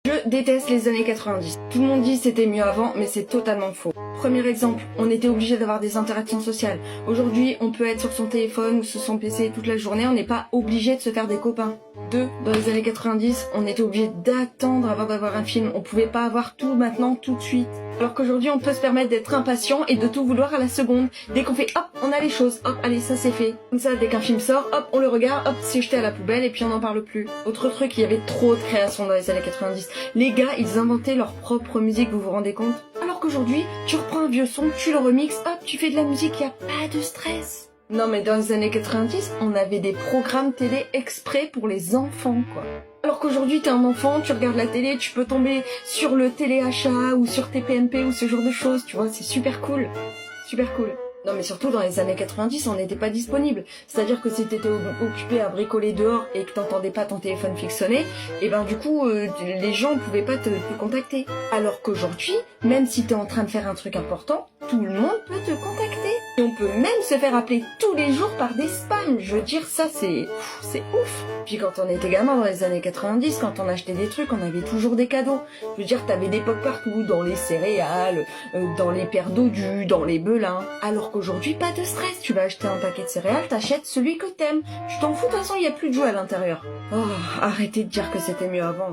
Je déteste les années 90. Tout le monde dit c'était mieux avant, mais c'est totalement faux. Premier exemple, on était obligé d'avoir des interactions sociales. Aujourd'hui, on peut être sur son téléphone ou sur son PC toute la journée, on n'est pas obligé de se faire des copains. 2. Dans les années 90, on était obligé d'attendre avant d'avoir un film. On pouvait pas avoir tout maintenant, tout de suite. Alors qu'aujourd'hui, on peut se permettre d'être impatient et de tout vouloir à la seconde. Dès qu'on fait hop, on a les choses, hop, allez, ça c'est fait. Comme ça, dès qu'un film sort, hop, on le regarde, hop, c'est jeté à la poubelle et puis on n'en parle plus. Autre truc, il y avait trop de créations dans les années 90. Les gars, ils inventaient leur propre musique, vous vous rendez compte? Alors qu'aujourd'hui, tu reprends un vieux son, tu le remixes, hop, tu fais de la musique, y a pas de stress. Non mais dans les années 90, on avait des programmes télé exprès pour les enfants, quoi. Alors qu'aujourd'hui, t'es un enfant, tu regardes la télé, tu peux tomber sur le téléachat ou sur TPMP ou ce genre de choses, tu vois, c'est super cool. Super cool. Non mais surtout dans les années 90, on n'était pas disponible. C'est-à-dire que si t'étais occupé à bricoler dehors et que t'entendais pas ton téléphone fixe sonner, et ben du coup, les gens pouvaient pas te contacter. Alors qu'aujourd'hui, même si t'es en train de faire un truc important, tout le monde peut te contacter. Et on peut même se faire appeler tous les jours par des spams. Je veux dire, ça c'est ouf. Puis quand on était gamin dans les années 90, quand on achetait des trucs, on avait toujours des cadeaux. Je veux dire, t'avais des pocs partout, dans les céréales, dans les paires d'odus, dans les belins. Alors qu'aujourd'hui, pas de stress. Tu vas acheter un paquet de céréales, t'achètes celui que t'aimes. Tu t'en fous, de toute façon, il y a plus de jus à l'intérieur. Oh, arrêtez de dire que c'était mieux avant.